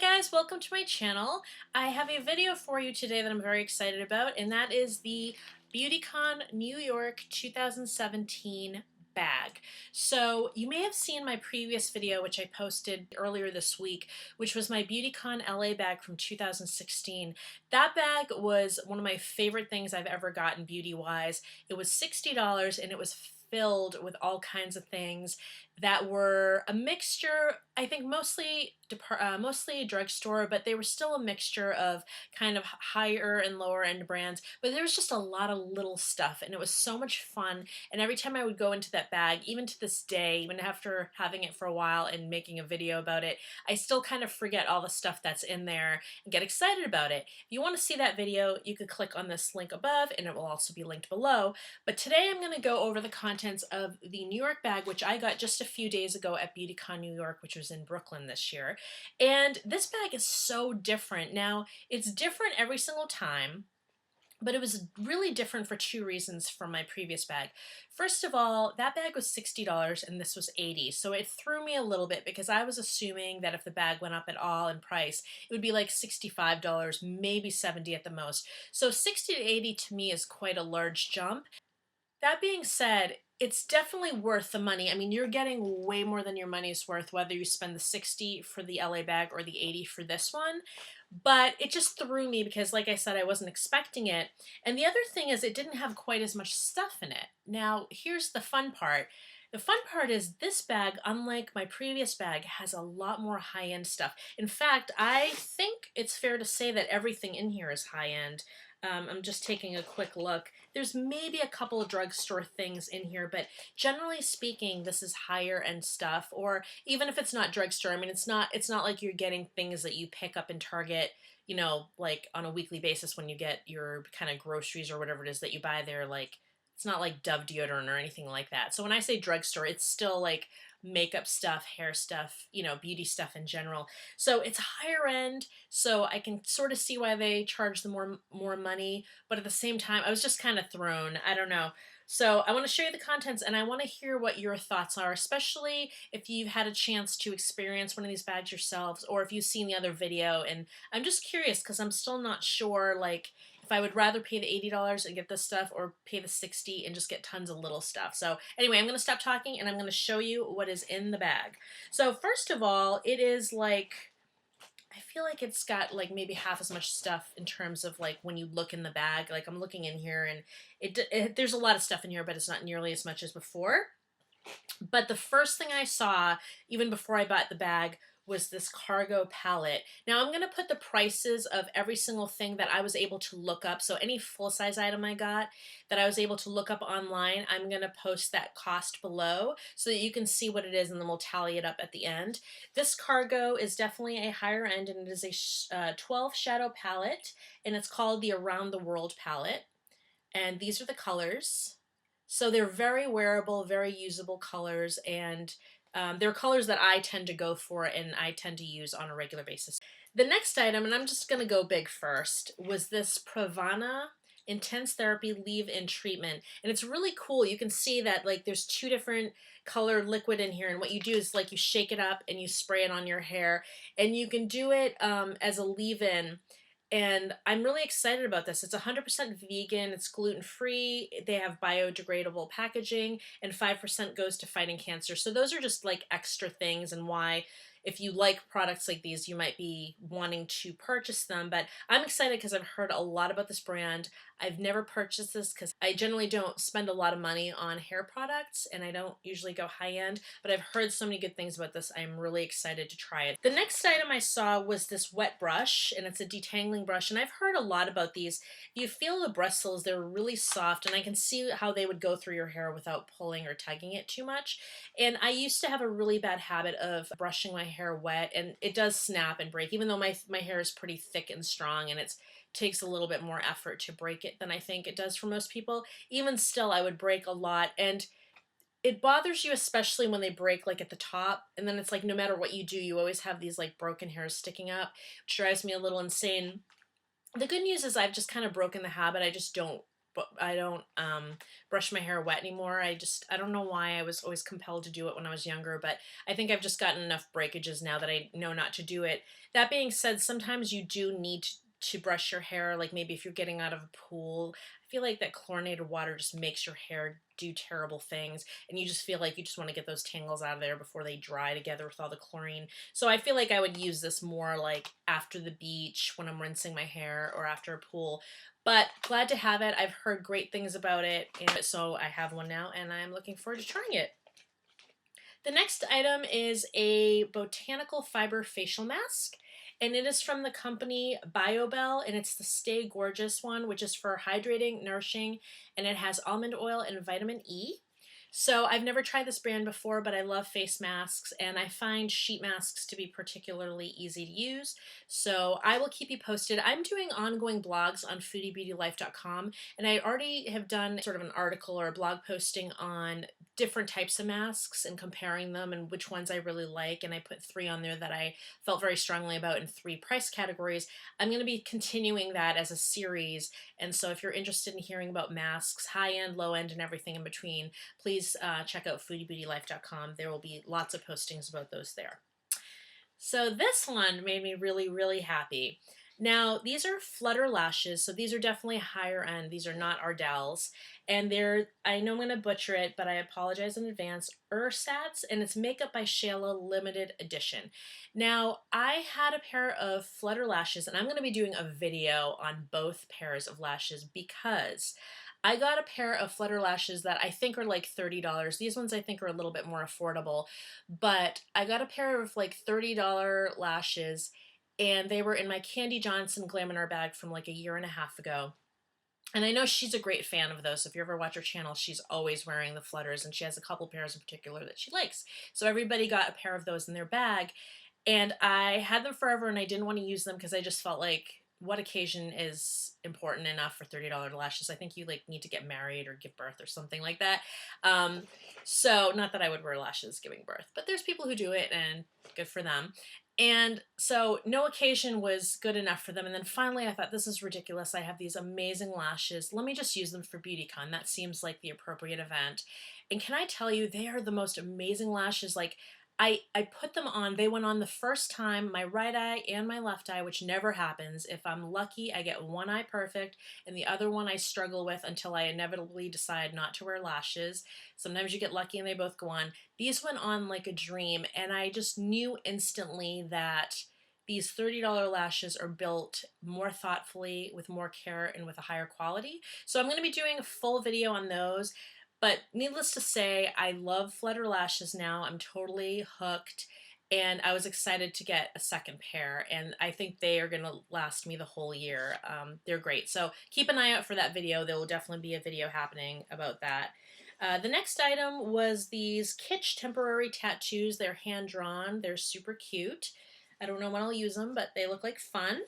Hi guys, welcome to my channel. I have a video for you today that I'm very excited about, and that is the Beautycon New York 2017 bag. So you may have seen my previous video, which I posted earlier this week, which was my Beautycon LA bag from 2016. That bag was one of my favorite things I've ever gotten beauty-wise. It was $60 and it was filled with all kinds of things that were a mixture, I think mostly drugstore, but they were still a mixture of kind of higher and lower end brands. But there was just a lot of little stuff, and it was so much fun. And every time I would go into that bag, even to this day, even after having it for a while and making a video about it, I still kind of forget all the stuff that's in there and get excited about it. If you want to see that video, you could click on this link above, and it will also be linked below. But today I'm going to go over the contents of the New York bag, which I got just a few days ago at Beautycon New York, which was in Brooklyn this year. And this bag is so different. Now, it's different every single time, but it was really different for two reasons from my previous bag. First of all, that bag was $60 and this was $80, so it threw me a little bit because I was assuming that if the bag went up at all in price, it would be like $65, maybe $70 at the most. So $60 to $80 to me is quite a large jump. That being said, it's definitely worth the money. I mean, you're getting way more than your money's worth, whether you spend the $60 for the LA bag or the $80 for this one. But it just threw me because, like I said, I wasn't expecting it. And the other thing is it didn't have quite as much stuff in it. Now, here's the fun part. The fun part is this bag, unlike my previous bag, has a lot more high-end stuff. In fact, I think it's fair to say that everything in here is high-end. I'm just taking a quick look. There's maybe a couple of drugstore things in here, but generally speaking, this is higher end stuff. Or even if it's not drugstore, I mean, it's not like you're getting things that you pick up in Target, you know, like on a weekly basis when you get your kind of groceries or whatever it is that you buy there. Like, it's not like Dove deodorant or anything like that. So when I say drugstore, it's still like makeup stuff, hair stuff, you know, beauty stuff in general. So it's higher end, so I can sort of see why they charge the more money, but at the same time, I was just kind of thrown. I don't know. So I want to show you the contents, and I want to hear what your thoughts are, especially if you've had a chance to experience one of these bags yourselves, or if you've seen the other video. And I'm just curious because I'm still not sure, like, if I would rather pay the $80 and get this stuff or pay the $60 and just get tons of little stuff. So anyway, I'm going to stop talking and I'm going to show you what is in the bag. So first of all, it is like, I feel like it's got like maybe half as much stuff in terms of like when you look in the bag. Like I'm looking in here and there's a lot of stuff in here, but it's not nearly as much as before. But the first thing I saw, even before I bought the bag, was this cargo palette. Now I'm going to put the prices of every single thing that I was able to look up. So any full-size item I got that I was able to look up online, I'm going to post that cost below so that you can see what it is, and then we'll tally it up at the end. This cargo is definitely a higher end, and it is a 12 shadow palette, and it's called the Around the World palette. And these are the colors. So they're very wearable, very usable colors, and they're colors that I tend to go for and I tend to use on a regular basis. The next item, and I'm just going to go big first, was this Pravana Intense Therapy Leave-In Treatment. And it's really cool. You can see that like there's two different color liquid in here, and what you do is like you shake it up and you spray it on your hair, and you can do it as a leave-in. And I'm really excited about this. It's 100% vegan, it's gluten-free, they have biodegradable packaging, and 5% goes to fighting cancer. So those are just like extra things, and why if you like products like these, you might be wanting to purchase them. But I'm excited because I've heard a lot about this brand. I've never purchased this because I generally don't spend a lot of money on hair products, and I don't usually go high-end, but I've heard so many good things about this. I'm really excited to try it. The next item I saw was this wet brush, and it's a detangling brush, and I've heard a lot about these. You feel the bristles, they're really soft, and I can see how they would go through your hair without pulling or tugging it too much. And I used to have a really bad habit of brushing my hair wet, and it does snap and break, even though my hair is pretty thick and strong, and it takes a little bit more effort to break it than I think it does for most people. Even still, I would break a lot, and it bothers you especially when they break like at the top, and then it's like no matter what you do, you always have these like broken hairs sticking up, which drives me a little insane. The good news is I've just kind of broken the habit. I just don't brush my hair wet anymore. I don't know why I was always compelled to do it when I was younger, but I think I've just gotten enough breakages now that I know not to do it. That being said, sometimes you do need to brush your hair, like maybe if you're getting out of a pool. I feel like that chlorinated water just makes your hair do terrible things, and you just feel like you just want to get those tangles out of there before they dry together with all the chlorine. So I feel like I would use this more like after the beach when I'm rinsing my hair or after a pool. But glad to have it. I've heard great things about it, and so I have one now, and I'm looking forward to trying it. The next item is a Botanical Fiber Facial Mask, and it is from the company BioBell, and it's the Stay Gorgeous one, which is for hydrating, nourishing, and it has almond oil and vitamin E. So I've never tried this brand before, but I love face masks, and I find sheet masks to be particularly easy to use. So I will keep you posted. I'm doing ongoing blogs on foodiebeautylife.com, and I already have done sort of an article or a blog posting on different types of masks and comparing them and which ones I really like, and I put 3 on there that I felt very strongly about in 3 price categories. I'm going to be continuing that as a series, and so if you're interested in hearing about masks, high end, low end, and everything in between, please check out foodiebeautylife.com. There will be lots of postings about those there. So this one made me really, really happy. Now, these are Flutter Lashes, so these are definitely higher end. These are not Ardell's. And they're, I know I'm going to butcher it, but I apologize in advance, Ersatz, and it's Makeup by Shayla Limited Edition. Now, I had a pair of Flutter Lashes, and I'm going to be doing a video on both pairs of lashes because I got a pair of Flutter Lashes that I think are like $30. These ones I think are a little bit more affordable, but I got a pair of like $30 lashes, and they were in my Candy Johnson Glam in Our Bag from like a year and a half ago. And I know she's a great fan of those. So if you ever watch her channel, she's always wearing the Flutters, and she has a couple pairs in particular that she likes. So everybody got a pair of those in their bag, and I had them forever, and I didn't want to use them because I just felt like, what occasion is important enough for $30 lashes? I think you like need to get married or give birth or something like that. So not that I would wear lashes giving birth, but there's people who do it, and good for them. And so no occasion was good enough for them. And then finally I thought, this is ridiculous. I have these amazing lashes. Let me just use them for Beautycon. That seems like the appropriate event. And can I tell you, they are the most amazing lashes. Like, I put them on, they went on the first time, my right eye and my left eye, which never happens. If I'm lucky, I get one eye perfect, and the other one I struggle with until I inevitably decide not to wear lashes. Sometimes you get lucky and they both go on. These went on like a dream, and I just knew instantly that these $30 lashes are built more thoughtfully, with more care, and with a higher quality. So I'm going to be doing a full video on those. But needless to say, I love Flutter Lashes now. I'm totally hooked, and I was excited to get a second pair, and I think they are going to last me the whole year. They're great. So keep an eye out for that video. There will definitely be a video happening about that. The next item was these Kitsch temporary tattoos. They're hand-drawn. They're super cute. I don't know when I'll use them, but they look like fun.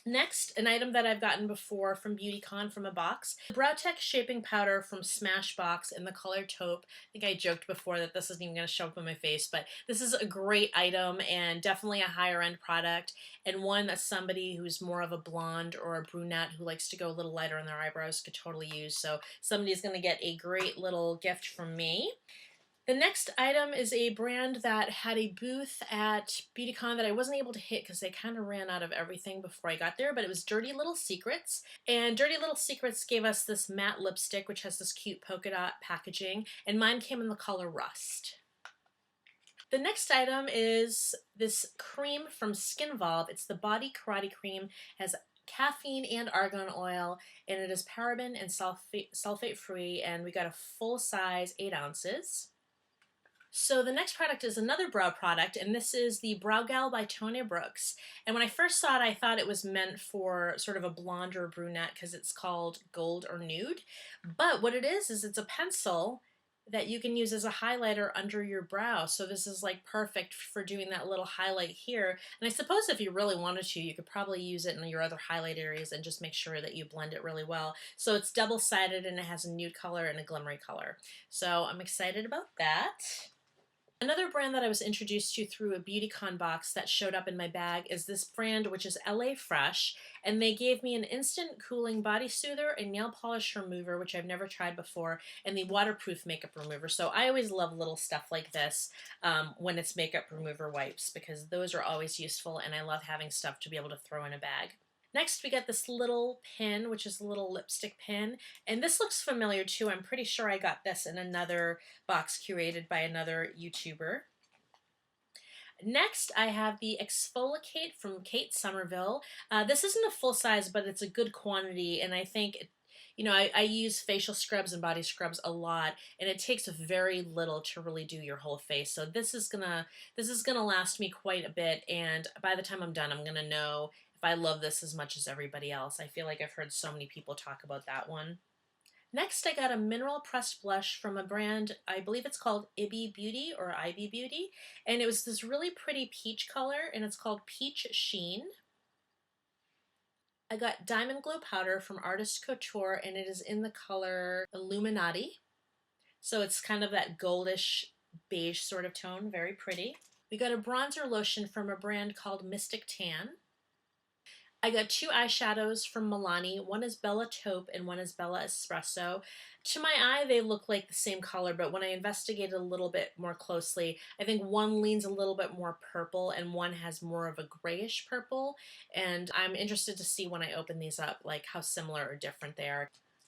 Next, an item that I've gotten before from Beautycon from a box, the Brow Tech Shaping Powder from Smashbox in the color Taupe. I think I joked before that this isn't even going to show up on my face, but this is a great item and definitely a higher end product, and one that somebody who's more of a blonde or a brunette who likes to go a little lighter on their eyebrows could totally use. So somebody's going to get a great little gift from me. The next item is a brand that had a booth at Beautycon that I wasn't able to hit because they kind of ran out of everything before I got there, but it was Dirty Little Secrets. And Dirty Little Secrets gave us this matte lipstick, which has this cute polka dot packaging, and mine came in the color Rust. The next item is this cream from Skinvolve. It's the Body Karate Cream. It has caffeine and argan oil, and it is paraben and sulfate free, and we got a full size 8 ounces. So the next product is another brow product, and this is the Brow Gal by Tonya Brooks. And when I first saw it, I thought it was meant for sort of a blonde or brunette because it's called Gold or Nude. But what it is it's a pencil that you can use as a highlighter under your brow. So this is like perfect for doing that little highlight here. And I suppose if you really wanted to, you could probably use it in your other highlight areas and just make sure that you blend it really well. So it's double-sided, and it has a nude color and a glimmery color. So I'm excited about that. Another brand that I was introduced to through a Beautycon box that showed up in my bag is this brand, which is LA Fresh, and they gave me an instant cooling body soother, a nail polish remover, which I've never tried before, and the waterproof makeup remover. So I always love little stuff like this when it's makeup remover wipes, because those are always useful, and I love having stuff to be able to throw in a bag. Next, we got this little pin, which is a little lipstick pin. And this looks familiar too. I'm pretty sure I got this in another box curated by another YouTuber. Next, I have the Exfoliate from Kate Somerville. This isn't a full size, but it's a good quantity. And I think, I use facial scrubs and body scrubs a lot, and it takes very little to really do your whole face. So this is gonna last me quite a bit. And by the time I'm done, I'm gonna know if I love this as much as everybody else. I feel like I've heard so many people talk about that one. Next, I got a mineral pressed blush from a brand, I believe it's called Ibby Beauty or Ivy Beauty, and it was this really pretty peach color, and it's called Peach Sheen. I got Diamond Glow Powder from Artist Couture, and it is in the color Illuminati. So it's kind of that goldish beige sort of tone, very pretty. We got a bronzer lotion from a brand called Mystic Tan. I got two eyeshadows from Milani. One is Bella Taupe and one is Bella Espresso. To my eye, they look like the same color, but when I investigated a little bit more closely, I think one leans a little bit more purple and one has more of a grayish purple. And I'm interested to see when I open these up, like how similar or different they are.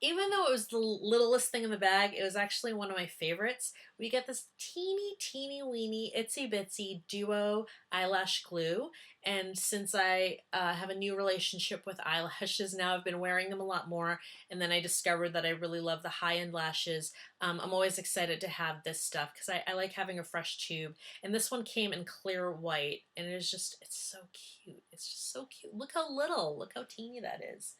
Even though it was the littlest thing in the bag, it was actually one of my favorites. We get this teeny weeny itsy bitsy duo eyelash glue, and since I have a new relationship with eyelashes now, I've been wearing them a lot more, and then I discovered that I really love the high-end lashes. I'm always excited to have this stuff because I like having a fresh tube, and this one came in clear white, and it's so cute. It's just so cute. Look how teeny that is.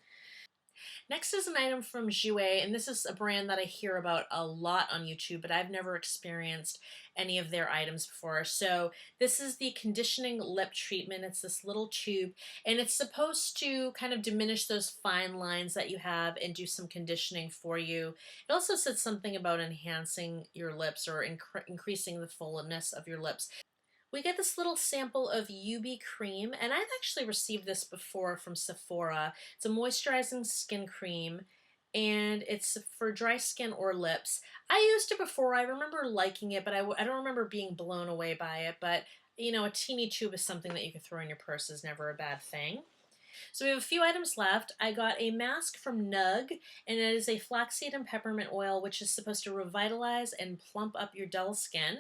Next is an item from Jouer, and this is a brand that I hear about a lot on YouTube, but I've never experienced any of their items before. So this is the conditioning lip treatment. It's this little tube, and it's supposed to kind of diminish those fine lines that you have and do some conditioning for you. It also said something about enhancing your lips or increasing the fullness of your lips. We get this little sample of UB cream, and I've actually received this before from Sephora. It's a moisturizing skin cream, and it's for dry skin or lips. I used it before. I remember liking it, but I don't remember being blown away by it. But, a teeny tube is something that you can throw in your purse is never a bad thing. So we have a few items left. I got a mask from Nug, and it is a flaxseed and peppermint oil, which is supposed to revitalize and plump up your dull skin.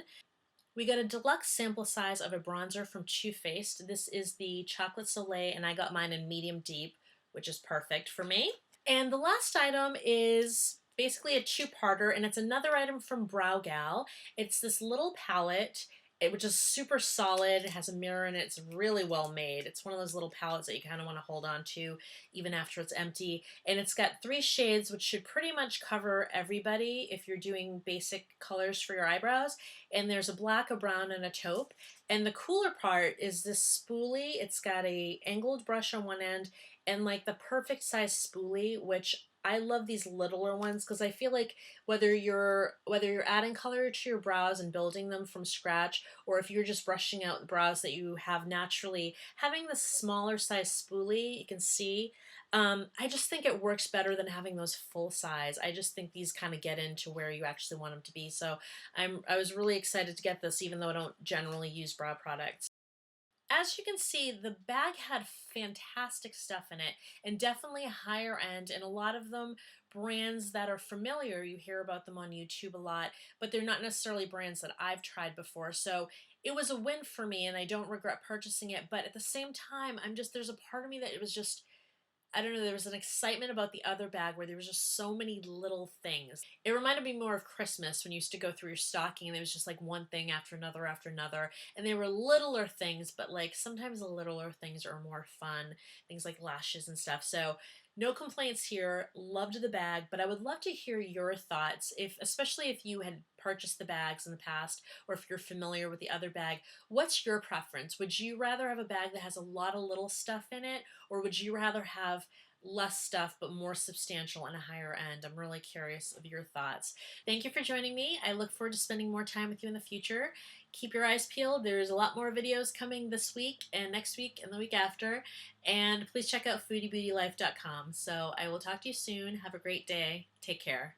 We got a deluxe sample size of a bronzer from Too Faced. This is the Chocolate Soleil, and I got mine in medium deep, which is perfect for me. And the last item is basically a two-parter, and it's another item from Brow Gal. It's this little palette, which is super solid. It has a mirror in it. It's really well made. It's one of those little palettes that you kind of want to hold on to even after it's empty. And it's got 3 shades, which should pretty much cover everybody if you're doing basic colors for your eyebrows. And there's a black, a brown, and a taupe. And the cooler part is this spoolie. It's got a angled brush on one end and like the perfect size spoolie, which I love these littler ones because I feel like whether you're adding color to your brows and building them from scratch, or if you're just brushing out the brows that you have naturally, having the smaller size spoolie, you can see, I just think it works better than having those full size. I just think these kind of get into where you actually want them to be. So I was really excited to get this, even though I don't generally use brow products. As you can see, the bag had fantastic stuff in it, and definitely higher end, and a lot of them brands that are familiar. You hear about them on YouTube a lot, but they're not necessarily brands that I've tried before. So it was a win for me, and I don't regret purchasing it. But at the same time, there's a part of me that it was just, I don't know, there was an excitement about the other bag where there was just so many little things. It reminded me more of Christmas when you used to go through your stocking and there was just like one thing after another, and they were littler things, but like sometimes the littler things are more fun, things like lashes and stuff. So no complaints here. Loved the bag, but I would love to hear your thoughts, especially if you had purchased the bags in the past, or if you're familiar with the other bag. What's your preference? Would you rather have a bag that has a lot of little stuff in it, or would you rather have less stuff but more substantial and a higher end. I'm really curious of your thoughts. Thank you for joining me. I look forward to spending more time with you in the future. Keep your eyes peeled. There's a lot more videos coming this week and next week and the week after. And please check out foodiebeautylife.com. So I will talk to you soon. Have a great day. Take care.